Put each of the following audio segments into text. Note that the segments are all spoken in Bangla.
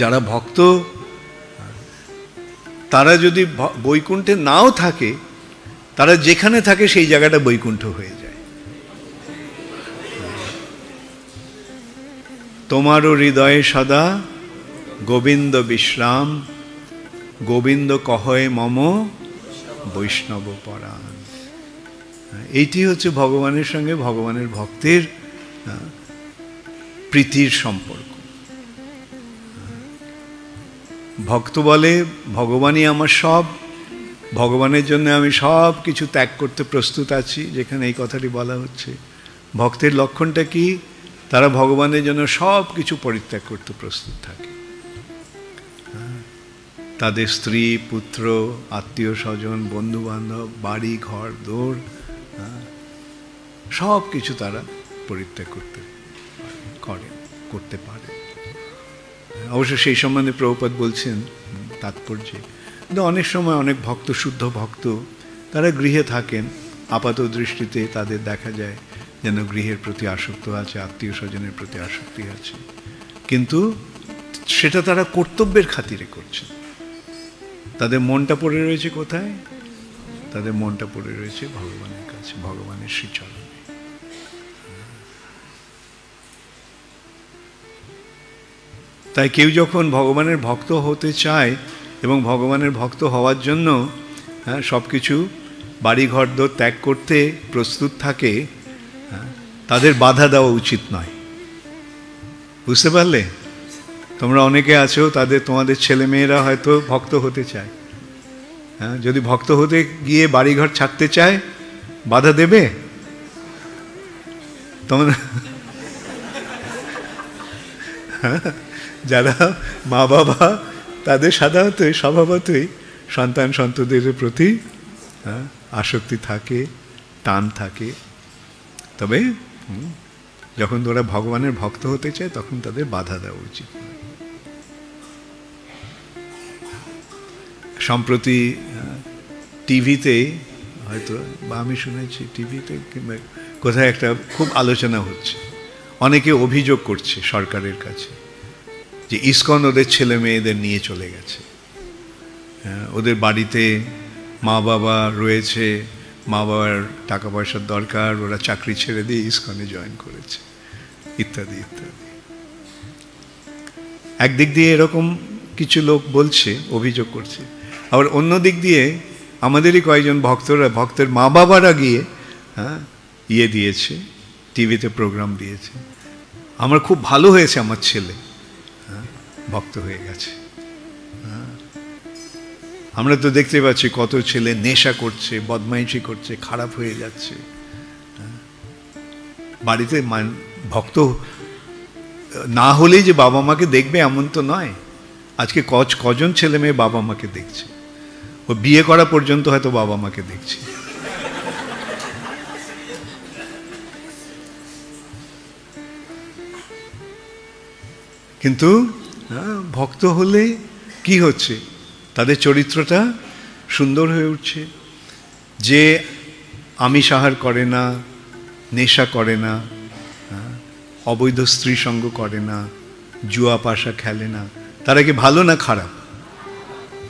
যারা ভক্ত তারা যদি বৈকুণ্ঠে নাও থাকে, তারা যেখানে থাকে সেই জায়গাটা বৈকুণ্ঠ হয়ে যায়। তোমারও হৃদয়ে সদা গোবিন্দ বিশ্রাম, গোবিন্দ কহয়ে মম বৈষ্ণব পরাণ। এইটি হচ্ছে ভগবানের সঙ্গে ভগবানের ভক্তের প্রীতির সম্পর্ক। ভক্ত বলে ভগবানই আমার সব, ভগবানের জন্য আমি সব কিছু ত্যাগ করতে প্রস্তুত আছি। যেখানে এই কথাটি বলা হচ্ছে, ভক্তের লক্ষণটা কি? তারা ভগবানের জন্য সব কিছু পরিত্যাগ করতে প্রস্তুত থাকে। তাদের স্ত্রী, পুত্র, আত্মীয় স্বজন, বন্ধু বান্ধব, বাড়ি ঘর দৌড়, সব কিছু তারা পরিত্যাগ করতে পারে। অবশ্য সেই সম্বন্ধে প্রভুপাদ বলছেন তাৎপর্যে। কিন্তু অনেক সময় অনেক ভক্ত, শুদ্ধ ভক্ত, তারা গৃহে থাকেন, আপাত দৃষ্টিতে তাদের দেখা যায় যেন গৃহের প্রতি আসক্ত আছে, আত্মীয় স্বজনের প্রতি আসক্তি আছে, কিন্তু সেটা তারা কর্তব্যের খাতিরে করছে। তাদের মনটা পড়ে রয়েছে কোথায়? তাদের মনটা পড়ে রয়েছে ভগবানের কাছে, ভগবানের শ্রীচরণে। তাই কেউ যখন ভগবানের ভক্ত হতে চায় এবং ভগবানের ভক্ত হওয়ার জন্য সব কিছু বাড়িঘর দর ত্যাগ করতে প্রস্তুত থাকে, তাদের বাধা দেওয়া উচিত নয়। বুঝতে পারলে? তোমরা অনেকে আছো, তোমাদের ছেলেমেয়েরা হয়তো ভক্ত হতে চায়। যদি ভক্ত হতে গিয়ে বাড়িঘর ছাড়তে চায়, বাধা দেবে তোমরা? যারা মা বাবা, তাদের সাধারণতই স্বভাবতই সন্তান সন্ততির প্রতি আসক্তি থাকে, টান থাকে। তবে যখন ওরা ভগবানের ভক্ত হতে চায় তখন তাদের বাধা দেওয়া উচিত। সম্প্রতি টিভিতে হয়তো, বা আমি শুনেছি টিভিতে কিংবা কোথায় একটা খুব আলোচনা হচ্ছে, অনেকে অভিযোগ করছে সরকারের কাছে যে ইসকন ওদের ছেলে মেয়েদের নিয়ে চলে গেছে। ওদের বাড়িতে মা বাবা রয়েছে, মা বাবার টাকা পয়সার দরকার, ওরা চাকরি ছেড়ে দিয়ে ইসকনে জয়েন করেছে, ইত্যাদি ইত্যাদি। একদিক দিয়ে এরকম কিছু লোক বলছে, অভিযোগ করছে, আবার অন্য দিক দিয়ে আমাদেরই কয়েকজন ভক্তের মা বাবারা গিয়ে দিয়েছে, টিভিতে প্রোগ্রাম দিয়েছে, আমার খুব ভালো হয়েছে, আমার ছেলে ভক্ত হয়ে গেছে। আমরা তো দেখতে পাচ্ছি কত ছেলে নেশা করছে, বদমাইশি করছে, খারাপ হয়ে যাচ্ছে। বাড়িতে ভক্ত না হলেই যে বাবা মাকে দেখবে এমন তো নয়। আজকে কজন ছেলে মেয়ে বাবা মাকে দেখছে? ও বিয়ে করা পর্যন্ত হয়তো বাবা মাকে দেখছে। কিন্তু ভক্ত হলে কি হচ্ছে? তাদের চরিত্রটা সুন্দর হয়ে উঠছে, যে আমিষ আহার করে না, নেশা করে না, অবৈধ স্ত্রী সঙ্গ করে না, জুয়া পাশা খেলে না। তারা কি ভালো না খারাপ?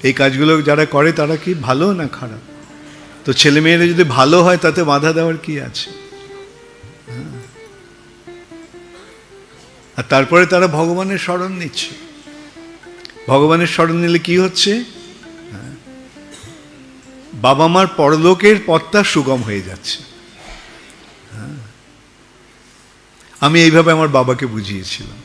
এই কাজগুলো যারা করে তারা কি ভালো না খারাপ? তো ছেলেমেয়েরা যদি ভালো হয় তাতে বাধা দেওয়ার কি আছে? আর তারপরে তারা ভগবানের শরণ নিচ্ছে। ভগবানের শরণ নিলে কি হচ্ছে? বাবা মার পরলোকের পথটা সুগম হয়ে যাচ্ছে। আমি এইভাবে আমার বাবাকে বুঝিয়েছিলাম।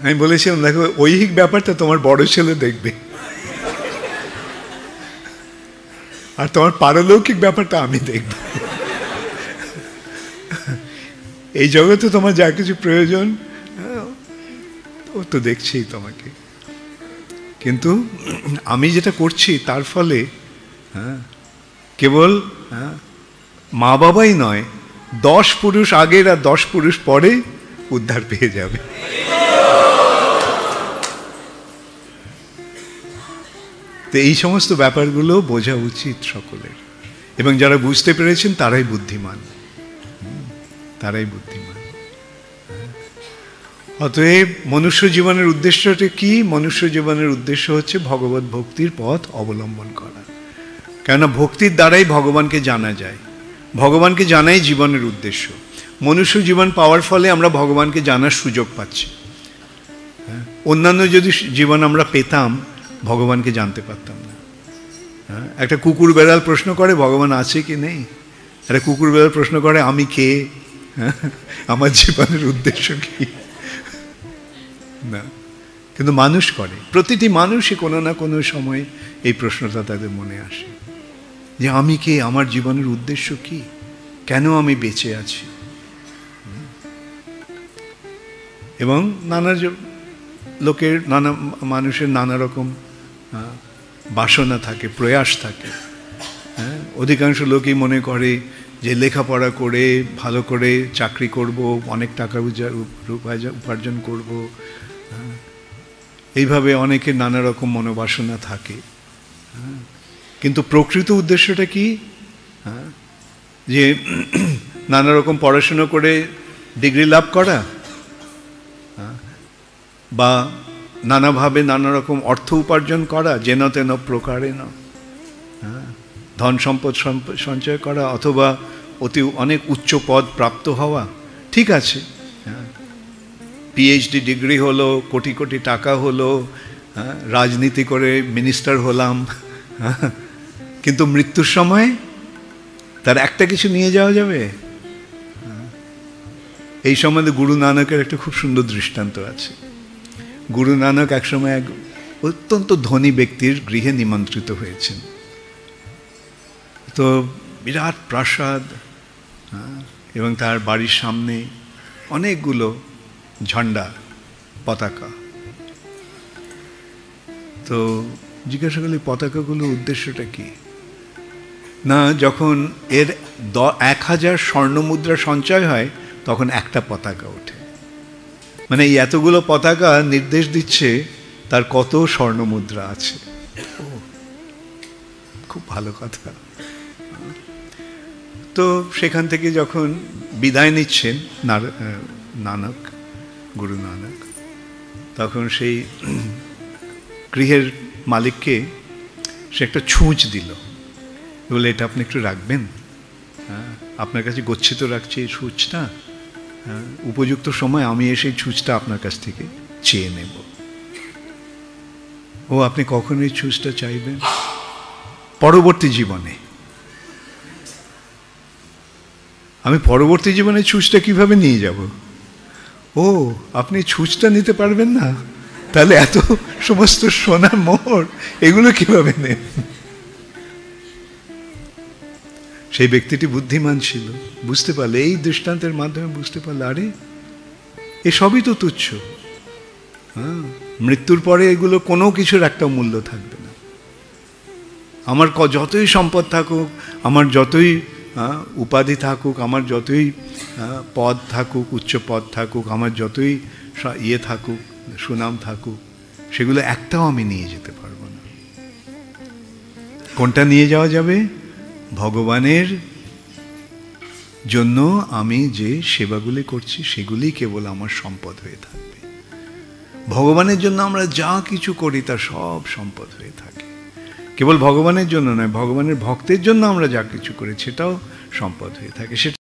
আমি বলেছিলাম, দেখো ঐহিক ব্যাপারটা তোমার বড় ছেলে দেখবে, আর তোমার পারলৌকিক ব্যাপারটা আমি দেখব। এই জগতে তোমার যা কিছু প্রয়োজন ও তো দেখছেই তোমাকে, কিন্তু আমি যেটা করছি তার ফলে কেবল মা বাবাই নয়, 10 পুরুষ আগের আর 10 পুরুষ পরে উদ্ধার পেয়ে যাবে। তো এই সমস্ত ব্যাপারগুলো বোঝা উচিত সকলের, এবং যারা বুঝতে পেরেছেন তারাই বুদ্ধিমান। তারাই বুদ্ধিমান। অতএব মনুষ্য জীবনের উদ্দেশ্যটা কি? মনুষ্য জীবনের উদ্দেশ্য হচ্ছে ভগবত ভক্তির পথ অবলম্বন করা। কেননা ভক্তির দ্বারাই ভগবানকে জানা যায়, ভগবানকে জানাই জীবনের উদ্দেশ্য। মনুষ্য জীবন পাওয়ার ফলে আমরা ভগবানকে জানার সুযোগ পাচ্ছি। অন্যান্য যদি জীবন আমরা পেতাম, ভগবানকে জানতে পারতাম না। একটা কুকুর বেড়াল প্রশ্ন করে ভগবান আছে কি নেই, একটা কুকুর বেড়াল প্রশ্ন করে আমি কে, আমার জীবনের উদ্দেশ্য কি, না। কিন্তু মানুষ করে, প্রতিটি মানুষই কোনো না কোনো সময় এই প্রশ্নটা তাদের মনে আসে যে আমি কে, আমার জীবনের উদ্দেশ্য কি, কেন আমি বেঁচে আছি। এবং নানা লোকের, নানা মানুষের নানা রকম বাসনা থাকে, প্রয়াস থাকে। অধিকাংশ লোকই মনে করে যে লেখাপড়া করে ভালো করে চাকরি করব, অনেক টাকা উপার্জন করব, এইভাবে অনেকের নানা রকম মনোবাসনা থাকে। কিন্তু প্রকৃত উদ্দেশ্যটা কি? যে নানা রকম পড়াশোনা করে ডিগ্রি লাভ করা, বা নানাভাবে নানা রকম অর্থ উপার্জন করা, যেন তেন প্রকারে না, ধন সম্পদ সঞ্চয় করা, অথবা অনেক উচ্চ পদ প্রাপ্ত হওয়া, ঠিক আছে। পিএইচডি ডিগ্রি হলো, কোটি কোটি টাকা হলো, রাজনীতি করে মিনিস্টার হলাম, কিন্তু মৃত্যুর সময় তার একটা কিছু নিয়ে যাওয়া যাবে? এই সম্বন্ধে গুরু নানকের একটা খুব সুন্দর দৃষ্টান্ত আছে। গুরু নানক একসময় এক অত্যন্ত ধনী ব্যক্তির গৃহে নিমন্ত্রিত হয়েছেন। তো বিরাট প্রাসাদ, এবং তার বাড়ির সামনে অনেকগুলো ঝান্ডা, পতাকা। তো জিজ্ঞাসা করলে পতাকাগুলো উদ্দেশ্যটা কি? না, যখন এর 1000 স্বর্ণমুদ্রা সঞ্চয় হয় তখন একটা পতাকা ওঠে। মানে এই এতগুলো পতাকা নির্দেশ দিচ্ছে তার কত স্বর্ণমুদ্রা আছে। খুব ভালো কথা। তো সেখান থেকে যখন বিদায় নিচ্ছেন নানক, গুরু নানক, তখন সেই গৃহের মালিককে সে একটা ছুঁচ দিল, বলে এটা আপনি একটু রাখবেন, আপনার কাছে গচ্ছিত রাখছি এই ছুঁচটা, উপযুক্ত সময় আমি এসে এই ছুঁচটা আপনার কাছ থেকে চেয়ে নেব। ও আপনি কখন এই ছুঁচটা চাইবেন? পরবর্তী জীবনে। আমি পরবর্তী জীবনে ছুঁচটা কিভাবে নিয়ে যাব? ও আপনি ছুঁচটা নিতে পারবেন না, তাহলে এত সমস্ত সোনার মোহর এগুলো কিভাবে নেন? সেই ব্যক্তিটি বুদ্ধিমান ছিল, বুঝতে পারলে, এই দৃষ্টান্তের মাধ্যমে বুঝতে পারলে আরে এসবই তো তুচ্ছ। মৃত্যুর পরে এগুলো কোনো কিছুর একটা মূল্য থাকবে না। আমার যতই সম্পদ থাকুক, আমার যতই উপাধি থাকুক, আমার যতই পদ থাকুক, উচ্চ পদ থাকুক, আমার যতই ইয়ে থাকুক, সুনাম থাকুক, সেগুলো একটাও আমি নিয়ে যেতে পারবো না। কোনটা নিয়ে যাওয়া যাবে? ভগবানের জন্য আমি যে সেবাগুলি করছি সেগুলি কেবল আমার সম্পদ হয়ে থাকবে। ভগবানের জন্য আমরা যা কিছু করি তা সব সম্পদ হয়ে থাকে। কেবল ভগবানের জন্য নয়, ভগবানের ভক্তের জন্য আমরা যা কিছু করি সেটাও সম্পদ হয়ে থাকে। সেটা